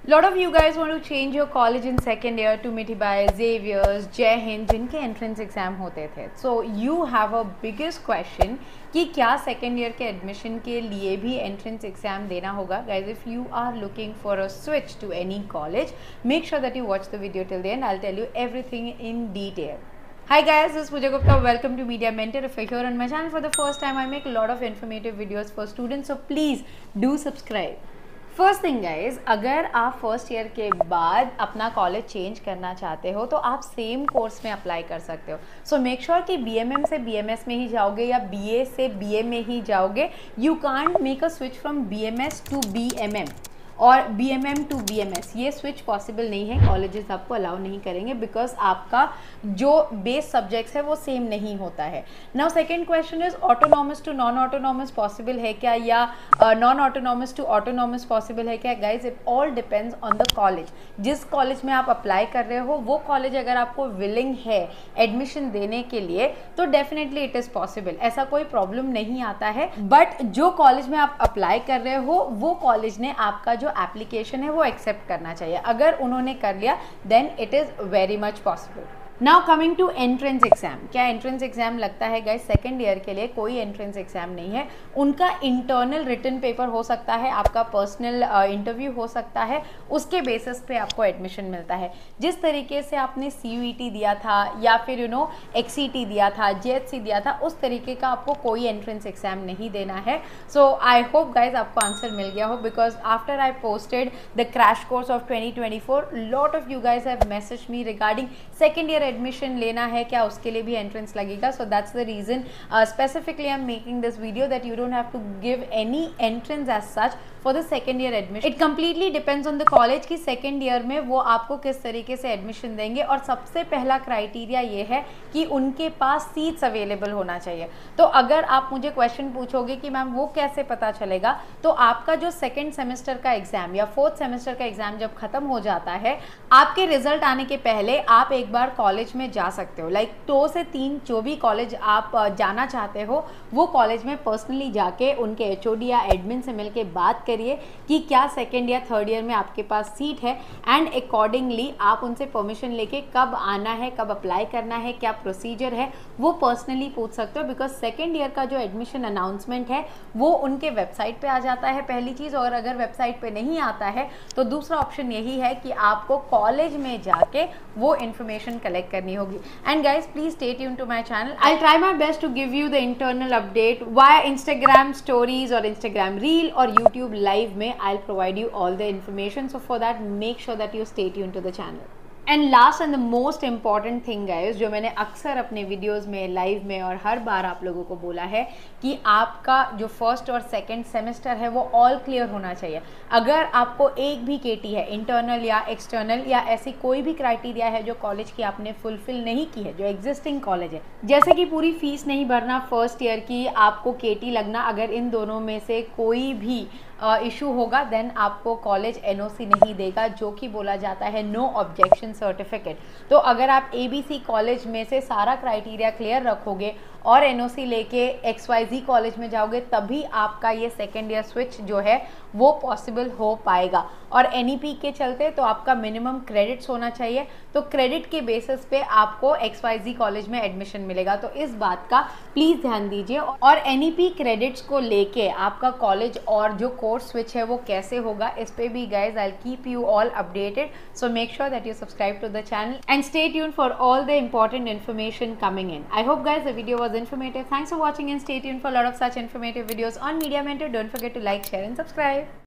Lot of you guys want to change your college in second year to Mithibai, Xavier's, Jai Hind जिनके entrance exam होते थे. So you have a biggest question कि क्या second year के admission के लिए भी entrance exam देना होगा? Guys, if you are looking for a switch to any college, make sure that you watch the video till the end. I'll tell you everything in detail. Hi guys, this is Pooja Gupta. Welcome to Media Mentor. If you're here on my channel for the first time, I make a lot of informative videos for students, so please do subscribe. First thing guys, अगर आप first year के बाद अपना college change करना चाहते हो तो आप सेम कोर्स में अप्लाई कर सकते हो. सो मेक श्योर कि बीएमएम से बीएमएस में ही जाओगे या बीए से बीए में ही जाओगे. You can't make a switch from BMS to BMM और बीएमएम टू बीएमएस. ये स्विच पॉसिबल नहीं है, कॉलेजेस आपको अलाउ नहीं करेंगे बिकॉज आपका जो बेस सब्जेक्ट्स है वो सेम नहीं होता है. Now second question is autonomous to non autonomous possible है क्या, या non autonomous to autonomous possible है क्या. Guys, it all depends on the college. जिस कॉलेज में आप अप्लाई कर रहे हो वो कॉलेज अगर आपको विलिंग है एडमिशन देने के लिए तो डेफिनेटली इट इज़ पॉसिबल, ऐसा कोई प्रॉब्लम नहीं आता है. बट जो कॉलेज में आप अप्लाई कर रहे हो वो कॉलेज ने आपका जो एप्लीकेशन है वो एक्सेप्ट करना चाहिए. अगर उन्होंने कर लिया then it is very much possible. Now coming to entrance exam. क्या एंट्रेंस एग्जाम लगता है गाइस? सेकेंड ईयर के लिए कोई एंट्रेंस एग्जाम नहीं है. उनका इंटरनल रिटन पेपर हो सकता है, आपका पर्सनल इंटरव्यू हो सकता है, उसके बेसिस पे आपको एडमिशन मिलता है. जिस तरीके से आपने CUET दिया था या फिर XCT दिया था, JHC दिया था, उस तरीके का आपको कोई एंट्रेंस एग्जाम नहीं देना है. सो आई होप गाइज आपको आंसर मिल गया हो because after I posted the crash course of 2024 lot of you guys have message me regarding second year admission लेना है क्या, उसके लिए भी एंट्रेंस लगेगा. So that's the reason specifically I am making this video that you don't have to give any entrance as such for the second year admission. It completely depends on the college कि second year में वो आपको किस तरीके से admission देंगे. और सबसे पहला क्राइटेरिया ये है कि उनके पास सीट्स अवेलेबल होना चाहिए. तो अगर आप मुझे क्वेश्चन पूछोगे कि मैम वो कैसे पता चलेगा, तो आपका जो सेकेंड सेमेस्टर का एग्जाम या फोर्थ सेमेस्टर का एग्जाम जब खत्म हो जाता है, आपके रिजल्ट आने के पहले आप एक बार कॉलेज में जा सकते हो. लाइक 2 से 3 जो भी कॉलेज आप जाना चाहते हो वो कॉलेज में पर्सनली जाके उनके HOD या एडमिन से मिलके बात करिए कि क्या सेकेंड या थर्ड ईयर में आपके पास सीट है, एंड अकॉर्डिंगली आप उनसे परमिशन लेके कब आना है, कब अप्लाई करना है, क्या प्रोसीजर है, वो पर्सनली पूछ सकते हो. बिकॉज सेकेंड ईयर का जो एडमिशन अनाउंसमेंट है वो उनके वेबसाइट पे आ जाता है पहली चीज़, और अगर वेबसाइट पे नहीं आता है तो दूसरा ऑप्शन यही है कि आपको कॉलेज में जाके वो इन्फॉर्मेशन कलेक्ट करनी होगी. And guys, please stay tuned to my channel. I'll try my best to give you the internal update via Instagram stories or Instagram reel or YouTube live में I'll provide you all the information. So for that, make sure that you stay tuned to the channel. And last and the most important thing guys, जो मैंने अक्सर अपने videos में, live में और हर बार आप लोगों को बोला है कि आपका जो फर्स्ट और सेकंड सेमेस्टर है वो ऑल क्लियर होना चाहिए. अगर आपको एक भी KT है, इंटरनल या एक्सटर्नल या ऐसी कोई भी क्राइटेरिया है जो कॉलेज की आपने फुलफिल नहीं की है, जो एग्जिस्टिंग कॉलेज है, जैसे कि पूरी फीस नहीं भरना फर्स्ट ईयर की, आपको KT लगना, अगर इन दोनों में से कोई भी इशू होगा देन आपको कॉलेज NOC नहीं देगा, जो कि बोला जाता है नो ऑब्जेक्शन सर्टिफिकेट. तो अगर आप ABC कॉलेज में से सारा क्राइटेरिया क्लियर रखोगे और NOC लेके XYZ कॉलेज में जाओगे तभी आपका ये सेकेंड ईयर स्विच जो है वो पॉसिबल हो पाएगा. और NEP के चलते तो आपका मिनिमम क्रेडिट्स होना चाहिए, तो क्रेडिट के बेसिस पे आपको XYZ कॉलेज में एडमिशन मिलेगा. तो इस बात का प्लीज़ ध्यान दीजिए. और NEP क्रेडिट्स को लेके आपका कॉलेज और जो कोर्स स्विच है वो कैसे होगा, इस पे भी guys I keep you all updated. So make sure that you subscribe to the channel and stay tuned for all the important information coming in. I hope guys the video was informative. Thanks for watching and stay tuned for a lot of such informative videos on Media Mentor. Don't forget to like, share and subscribe.